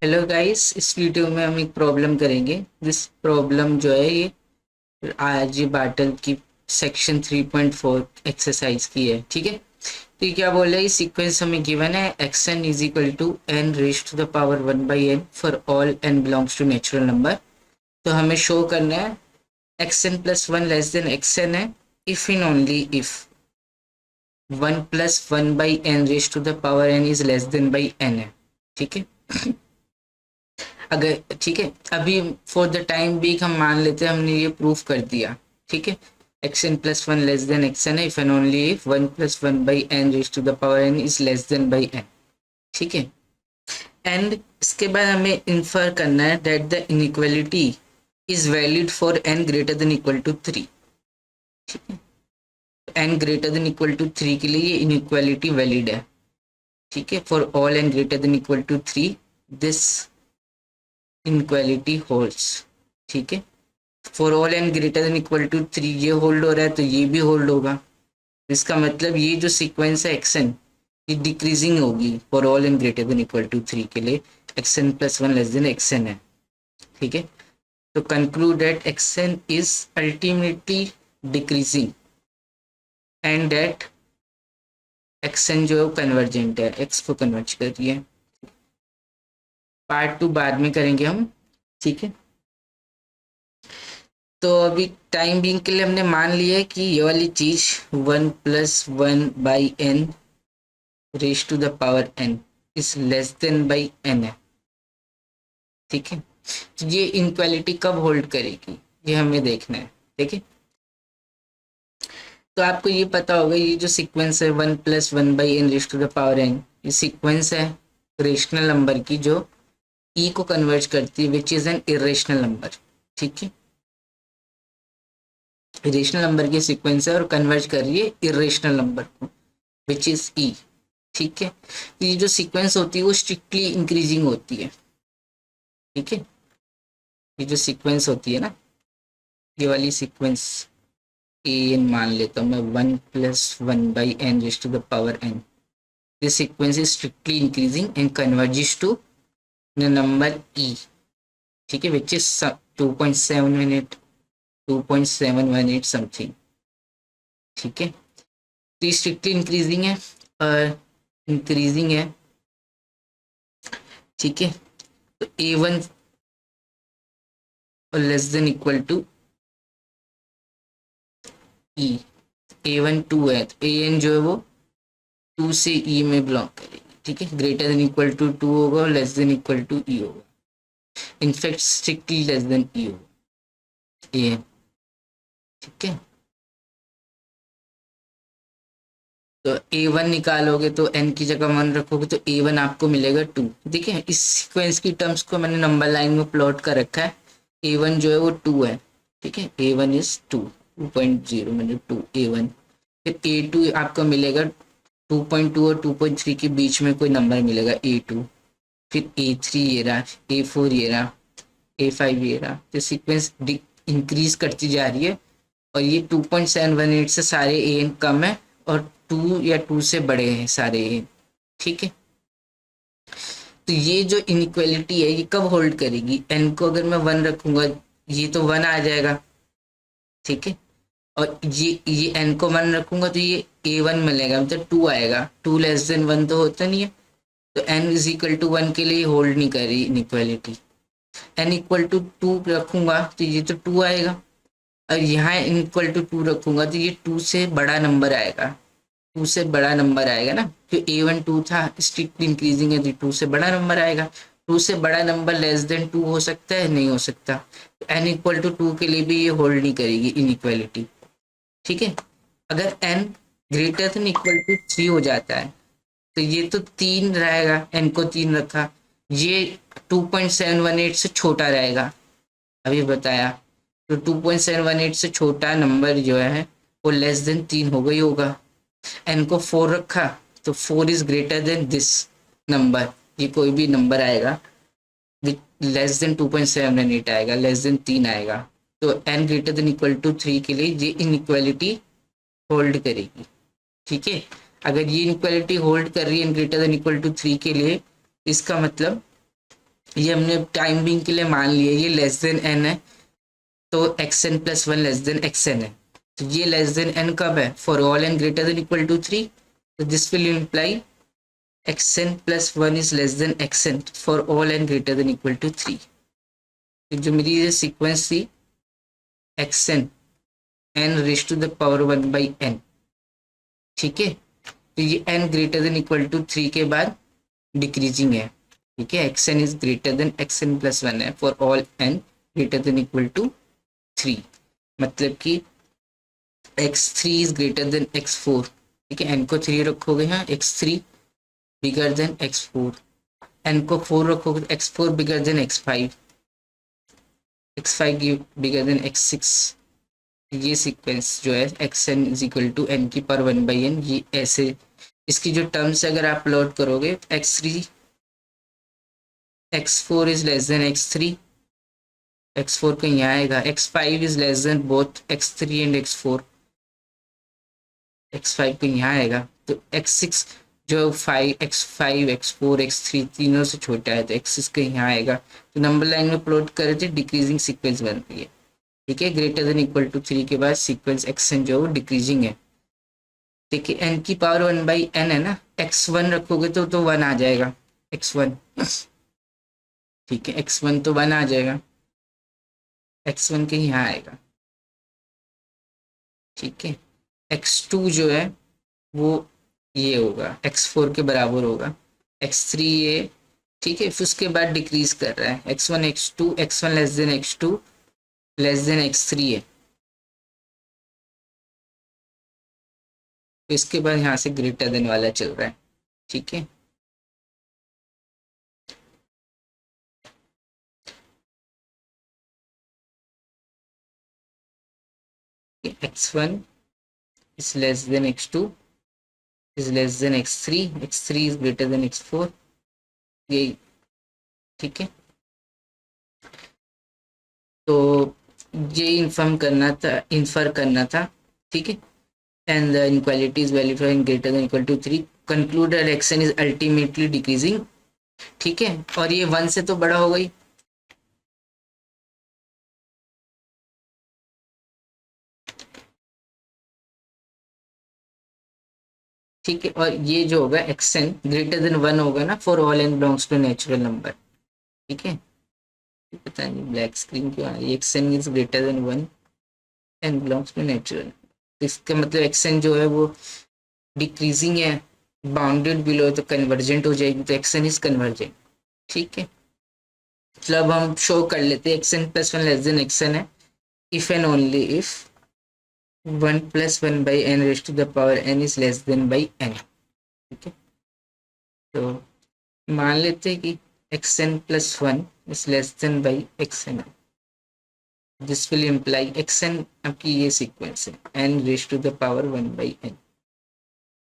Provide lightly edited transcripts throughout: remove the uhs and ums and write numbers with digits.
Hello guys, इस video में हम एक प्रॉब्लम करेंगे। दिस प्रॉब्लम जो है ये आरजी बाटल की सेक्शन 3.4 एक्सरसाइज की है। ठीक है, तो ये क्या बोल रहा है, सीक्वेंस हमें गिवन है x n is equal to n raise to the power 1/n for all n belongs to natural number. तो हमें शो करना है x n plus one less than x n है if and only if 1 + 1/n raise to the power n is less than by n है। ठीक है, अगर ठीक है, अभी फॉर द टाइम भी हम मान लेते हैं हमने ये प्रूफ कर दिया। ठीक है, x n plus one less than x n if and only if 1 + 1/n raise to the power n is less than by n। ठीक है, एंड इसके बाद हमें इन्फर करना है that the inequality is valid for n greater than equal to 3। ठीक है, n greater than equal to 3 के लिए ये इनइक्वालिटी वैलिड है। ठीक है, for all n greater than equal to 3 this inequality holds. ठीक है, for all n greater than equal to 3 ये होल्ड हो रहा है तो ये भी होल्ड होगा। इसका मतलब ये जो सीक्वेंस है एक्सन ये डिक्रीजिंग होगी for all n greater than equal to 3 के लिए x n plus one less than x n है। ठीक है, तो conclude that x n is ultimately decreasing and that x n जो है वो कन्वर्जेंट है, एक्स को कन्वर्ज कर रही है। पार्ट 2 बाद में करेंगे हम। ठीक है, तो अभी टाइम बीइंग के लिए हमने मान लिया है कि ये वाली चीज 1 + 1/n raise to the power n is less than by n है। ठीक है, तो ये इनक्वालिटी कब होल्ड करेगी ये हमें देखना है। ठीक है, तो आपको ये पता होगा ये जो सीक्वेंस है 1 + 1/n raise to the power n ये सीक्वेंस है रेशनल नंबर की जो e को कन्वर्ज करती है which is an irrational number. ठीक है, रेशनल नंबर की सीक्वेंस है और कन्वर्ज कर रही है इरेशनल नंबर को विच इज ई। ठीक है, तो ये जो सीक्वेंस होती है वो स्ट्रिक्टली इंक्रीजिंग होती है। ठीक है, ये जो सीक्वेंस होती है ना, ये वाली सीक्वेंस ए एन मान लेता हूँ मैं 1 + 1/n raise to the power n। This sequence is strictly increasing and converges to the number e. ठीक है, विच इज 2.718 2.718 समथिंग। ठीक है, तो ये स्ट्रिक्टली इंक्रीजिंग है और इंक्रीजिंग है। ठीक है, तो A1 और less than equal to e. A1 2 है तो AN जो है वो 2 से E में बिलोंग करेगी। ठीक है, ग्रेटर देन इक्वल टू 2 होगा और less than equal to E होगा। In fact strictly less than E होगा AN। ठीक है, तो A1 निकालोगे तो n की जगह 1 रखोगे तो A1 आपको मिलेगा 2। देखिए इस सीक्वेंस की टर्म्स को मैंने नंबर लाइन में प्लॉट कर रखा है। A1 जो है वो 2 है। ठीक है, A1 इज 2 मतलब 2 A1। फिर A2 आपको मिलेगा 2.2 और 2.3 के बीच में कोई नंबर मिलेगा A2। फिर A3 ये रहा, A4 ये रहा, A5 ये रहा। तो सीक्वेंस इंक्रीज करती जा रही है और ये 2.718 से सारे AN कम है और 2 या 2 से बड़े हैं सारे AN। ठीक है, तो ये जो इनइक्वालिटी है ये कब होल्ड करेगी, n को अगर मैं 1 रखूंगा ये तो 1 आ जाएगा। ठीक है, और ये n को 1 रखूंगा तो ये A1 मिलेगा मतलब 2 आएगा। 2 लेस देन 1 तो होता नहीं है, तो n इज इक्वल टू 1 के लिए होल्ड नहीं कर रही इनइक्वालिटी। n इक्वल टू 2 रखूंगा तो ये तो 2 आएगा और यहाँ n इक्वल टू 2 रखूंगा तो ये 2 से बड़ा नंबर आएगा। 2 से बड़ा नंबर आएगा ना, जो A1 2 था स्ट्रिक्टली इंक्रीजिंग है तो 2 से बड़ा नंबर आएगा। 2 से बड़ा नंबर लेस देन 2 हो सकता है, नहीं हो सकता। n इक्वल टू 2 के लिए भी ये होल्ड नहीं करेगी इनइक्वालिटी। ठीक है, अगर n greater than equal to 3 हो जाता है तो ये तो 3 रहेगा, n को 3 रखा, ये 2.718 से छोटा रहेगा। अभी बताया तो 2.718 से छोटा नंबर जो है वो लेस देन 3 होगा ही होगा। n को 4 रखा तो 4 is greater then this number, ये कोई भी नंबर आएगा लेस देन 2.718 आएगा, लेस देन 3 आएगा। तो n greater than equal to 3 के लिए ये इनइक्वालिटी होल्ड करेगी। ठीक है, अगर ये इनइक्वालिटी होल्ड कर रही है n greater than equal to 3 के लिए, इसका मतलब ये हमने टाइम बिंग के लिए मान लिया ये लेस देन एन है, तो x n plus one less than x n है। तो ये लेस देन एन कब है? For all n greater than equal to three. तो this will imply x n plus one is less than x n for all n greater than equal to three. जो मेरी ये sequence थी x n n raise to the power one by n, ठीक है, तो ये n greater than equal to three के बाद डिक्रीजिंग है, ठीक है। X n is greater than x n plus one है for all n greater than equal to three. मतलब कि x three is greater than x four, ठीक है। एन को थ्री रखोगे यहाँ, x three bigger than x four. N को four रखोगे तो x four bigger than x five, x five bigger than x six. ये सीक्वेंस जो है x n is equal to n की पावर वन बाई एन, ये ऐसे इसकी जो टर्म्स अगर आप प्लॉट करोगे x three x four is less than x three, x four कहीं यहाँ आएगा, x five is less than both x three and x four, x five कहीं यहाँ आएगा। तो एक्स सिक्स जो five x four x three तीनों से छोटा है, तो एक्स सिक्स कहीं यहाँ आएगा। तो नंबर लाइन में प्लॉट करे थे डिक्रीजिंग सीक्वेंस बन रही है, ठीक है। Greater than equal to three के बाद सीक्वेंस एक्स एन जो है वो डिक्रीजिंग है। देखिए एन की पावर वन बाई एन है ना, एक्स वन रखोगे तो वन आ जाएगा, एक्स वन, ठीक है, एक्स वन तो वन आ जाएगा, एक्स वन कहीं यहाँ आएगा, ठीक है। एक्स टू जो है वो ये होगा एक्स फोर के बराबर होगा, एक्स थ्री ये, ठीक है। फिर उसके बाद डिक्रीज कर रहा है x one x one less than x two less than x three है, तो इसके बाद यहाँ से ग्रेटर देन वाला चल रहा है, ठीक है। X one is less than x2 is less than x3, x3 is greater than x4, यही, ठीक है। तो ये इन्फर करना था, ठीक है। And the inequality is verified greater than equal to three, conclude that x n is ultimately decreasing, ठीक है। और ये वन से तो बड़ा हो गई, ठीक है। और ये जो होगा एक्शन ग्रेटर देन वन होगा ना for all n belongs to natural number, ठीक है। पता नहीं ब्लैक स्क्रीन क्यों आ रही है, x n is greater than one and belongs to natural, इसका मतलब एक्शन जो है वो डिक्रीजिंग है, बाउंडेड बिलो तो कन्वर्जेंट हो जाएगी, तो एक्शन इज कन्वर्जेंट, ठीक है। मतलब हम शो कर लेते हैं x n plus one less than x n है if and only if one plus one by n raise to the power n is less than by n, ठीक है। तो मान लेते हैं कि x n plus one is less than by x n, this will imply x n आपकी ये sequence है n raise to the power one by n,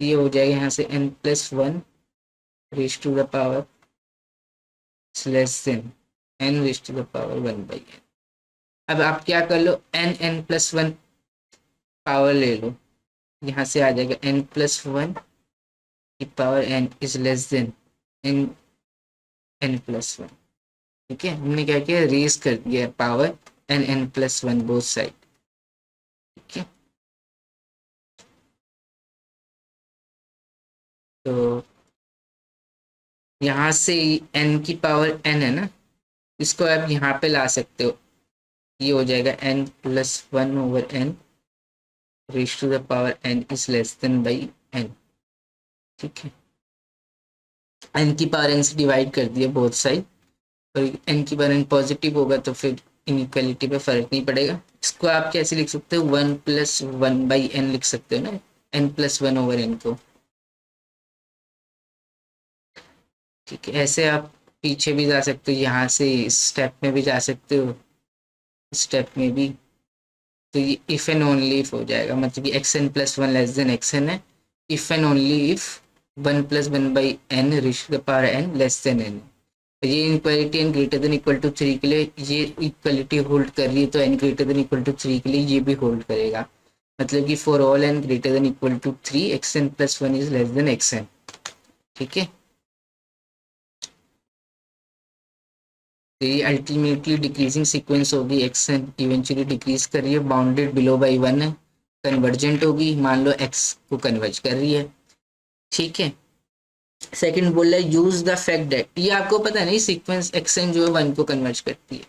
ये हो जाएगा यहाँ से n plus one raise to the power less than n raise to the power one by n. अब आप क्या कर लो, n n plus one power ले लो, यहाँ से आ जाएगा एन प्लस वन की power n is less than n n plus one, ठीक है। हमने क्या किया, रेज कर दिया power n n plus one both side, ठीक है। तो यहाँ से एन की पावर एन है ना, इसको आप यहाँ पे ला सकते हो, ये हो जाएगा n plus one over n raise to the power n is less than by n, ठीक है। एन की पावर एन से डिवाइड कर दिया बोथ साइड, और एन की पावर एन पॉजिटिव होगा तो फिर इनइक्वालिटी पे फर्क नहीं पड़ेगा। इसको आप कैसे लिख सकते हो, one plus one by n लिख सकते हो ना, n plus one over n को, ठीक है। ऐसे आप पीछे भी जा सकते हो, यहाँ से इस स्टेप में भी जा सकते हो, स्टेप में भी। तो ये इफ एंड ओनली इफ हो जाएगा, मतलब कि x n plus one less than x n है, if and only if one plus one by n raise the power n less than n. ये inequality n greater than equal to three के लिए ये equality hold कर रही है, तो n greater than equal to three के लिए ये भी होल्ड करेगा। मतलब कि for all n greater than equal to three x n plus one is less than x n, ठीक है। तो ये अल्टीमेटली डिक्रीजिंग सीक्वेंस होगी, एक्सन इवेंचुअली डिक्रीज कर रही है, बाउंडेड बिलो बाई 1 है, कन्वर्जेंट होगी, मान लो एक्स को कन्वर्ज कर रही है। ठीक है, सेकंड बोल रहा है यूज द फैक्ट दैट, ये आपको पता नहीं सीक्वेंस एक्सन जो है 1 को कन्वर्ज करती है।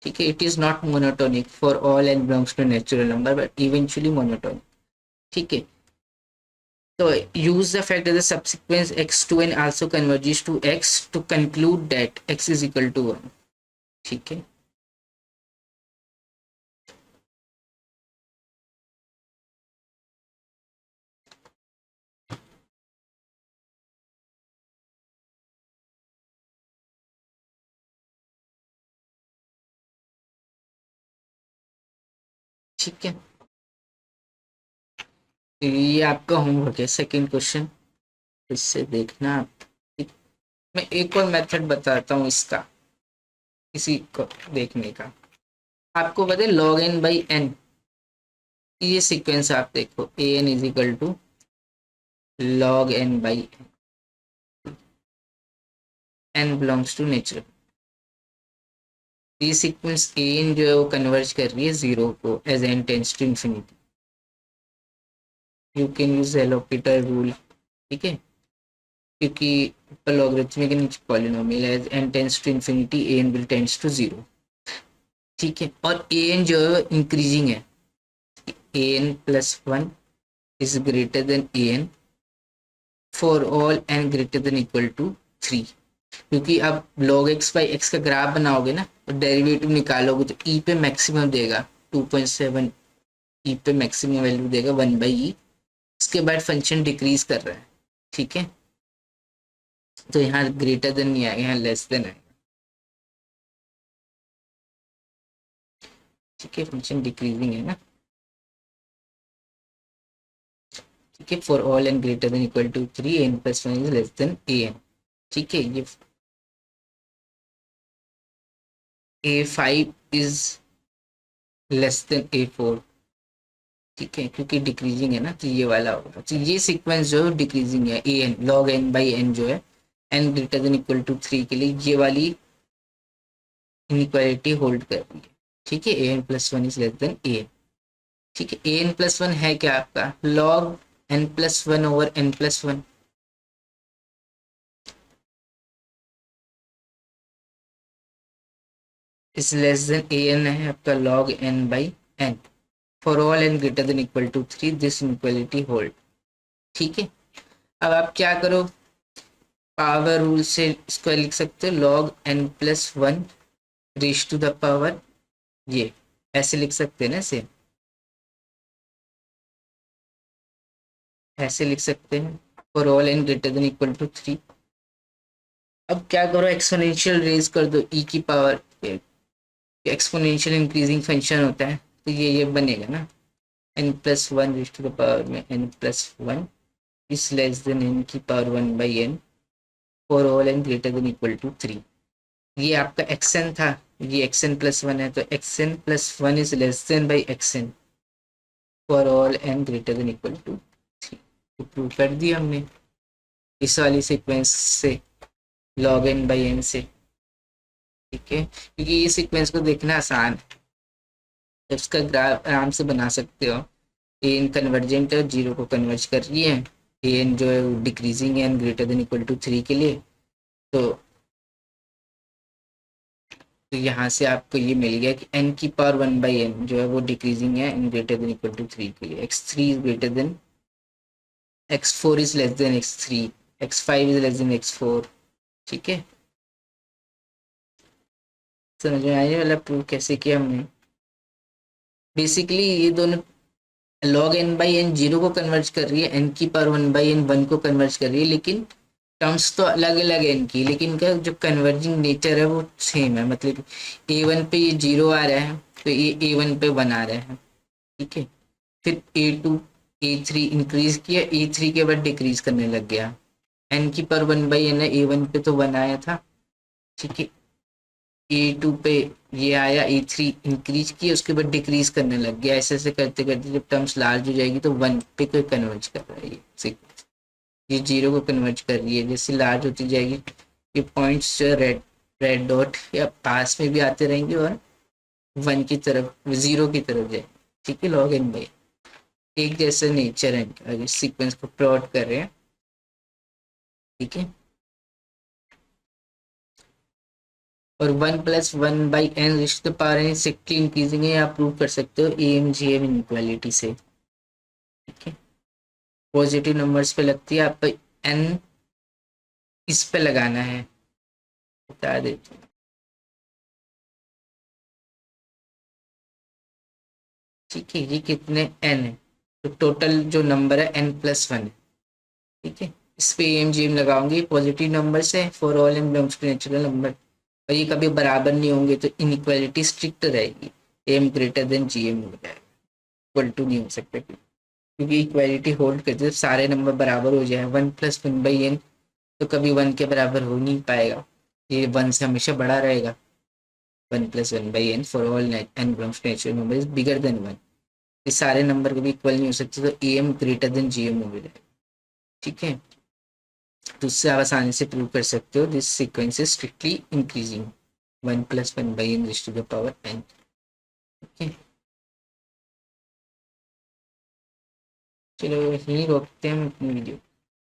ठीक है, it is not monotonic for all n belongs to natural number but eventually monotonic. ठीक है, तो use the fact that the subsequence x2n also converges to x to conclude that x is equal to 1। ठीक है, ठीक है, तो ये आपका होमवर्क है सेकंड क्वेश्चन, इससे देखना आप। ठीक, मैं एक और मेथड बताता हूँ इसका, इसी को देखने का। आपको पता है log n बाई n, ये सीक्वेंस आप देखो a n is equal to log n by n belongs to natural. ये सीक्वेंस a n जो है वो कन्वर्ज कर रही है 0 को as n tends to infinity. You can use L'Hopital rule. ठीक है, क्योंकि लॉगरिथमिक नीचे polynomial as n tends to infinity a n will tends to 0। ठीक है, और a n जो है इंक्रीजिंग है, a n plus 1 is greater than a n for all n greater than equal to 3। क्योंकि अब log x बाई x का graph बनाओगे ना और डेरिवेटिव निकालोगे तो e पे मैक्सिमम देगा 2.7, e पे मैक्सिमम वैल्यू देगा 1 बाई ई। इसके बाद फंक्शन डिक्रीज कर रहा है। ठीक है, तो यहाँ ग्रेटर देन नहीं आएगा, यहाँ लेस देन आएगा। ठीक है, फंक्शन डिक्रीजिंग है ना। ठीक है, for all n greater than equal to 3 n plus 1 is less than a n। ठीक है, ये a5 is less then a4। ठीक है, क्योंकि डिक्रीजिंग है ना तो ये वाला होगा। तो ये सीक्वेंस जो है डिक्रीजिंग है, a n log n by n जो है n greater than equal to 3 के लिए ये वाली इनइक्वालिटी होल्ड कर रही है। ठीक है, a n plus 1 is less than a n। ठीक है, a n प्लस 1 है क्या आपका log n plus 1 over n plus 1। Is less than a n है आपका log n by n for all n greater than equal to 3 this inequality hold. ठीक है, अब आप क्या करो, पावर रूल से इसको लिख सकते हो log n plus 1 raise to the power, ये ऐसे लिख सकते हैं ना, इसे ऐसे लिख सकते हैं for all n greater than equal to 3। अब क्या करो, एक्सपोनेंशियल रेज कर दो e की पावर, एक्सपोनेंशियल इंक्रीजिंग फंक्शन होता है तो ये बनेगा ना n plus 1 raise to the power में n plus 1 is less than n की power 1 by n for all n greater than equal to 3। ये आपका xn था, ये xn प्लस 1 है तो xn plus 1 is less than by xn for all n greater than equal to 3। तो prove कर दिया हमने इस वाली सीक्वेंस से log n बाई n से। ठीक है, क्योंकि ये सीक्वेंस को देखना आसान है, तो इसका ग्राफ आराम से बना सकते हो। ए एन कन्वर्जेंट है, 0 को कन्वर्ज कर रही है, ए एन जो है वो डिक्रीजिंग है n greater than equal to 3 के लिए। तो यहाँ से आपको ये मिल गया कि n की पावर 1 बाई n जो है वो डिक्रीजिंग है n greater than equal to 3 के लिए। x3 is greater than x4 is less than x3, x5 is less than x4। ठीक है, समझ में आने वाला प्रूव कैसे किया हमने। बेसिकली ये दोनों log n बाई n 0 को कन्वर्ज कर रही है, n की पावर 1 बाई n 1 को कन्वर्ज कर रही है, लेकिन टर्म्स तो अलग अलग है इनकी, लेकिन इनका जो कन्वर्जिंग नेचर है वो सेम है। मतलब a1 पे ये 0 आ रहा है तो ये a1 पे 1 आ रहा है। ठीक है, फिर a2 a3 इंक्रीज किया, a3 के बाद डिक्रीज करने लग गया, n की पावर 1 बाई n है, a1 पे तो 1 आया था। ठीक है, a2 पे ये आया, a3 इंक्रीज किया, उसके बाद डिक्रीज करने लग गया। ऐसे ऐसे करते करते जब टर्म्स लार्ज हो जाएगी तो 1 पे कोई कन्वर्ज कर रहा है, ये 0 को कन्वर्ज कर रही है। जैसे लार्ज होती जाएगी ये पॉइंट्स जो रेड रेड डॉट या पास में भी आते रहेंगे और 1 की तरफ 0 की तरफ जाए। ठीक है, लॉग एन बाई एक जैसा नेचर है इनका, अगर सीक्वेंस को प्लॉट कर रहे हैं। ठीक है, और 1+1/n रिश्ते पावर एन सिक्सटी इंक्रीजिंग है, आप प्रूव कर सकते हो AMGM इनइक्वालिटी से। ठीक है, पॉजिटिव नंबर्स पे लगती है, आपको n इस पे लगाना है, बता देते हैं। ठीक है, ये कितने n है, तो टोटल जो नंबर है n+1 है। ठीक है, इस पे AMGM लगाओगे, पॉजिटिव नंबर है for all m belongs to natural number, और ये कभी बराबर नहीं होंगे तो इनइक्वालिटी स्ट्रिक्ट रहेगी, m ग्रेटर देन GM हो जाएगा, इक्वल टू नहीं हो सकता, क्योंकि इक्वालिटी होल्ड करते जब सारे नंबर बराबर हो जाए 1+1/n, तो कभी 1 के बराबर हो नहीं पाएगा, ये 1 से हमेशा बड़ा रहेगा। 1+1/n for all n belongs to natural number is bigger than 1, ये सारे नंबर कभी इक्वल नहीं हो सकते, तो AM ग्रेटर देन GM हो जाएगा। ठीक है, तो उससे आप आसानी से प्रूव कर सकते हो this sequence is strictly increasing 1+1/n raise to the power n। Okay, चलो यहीं रोकते हैं अपनी वीडियो।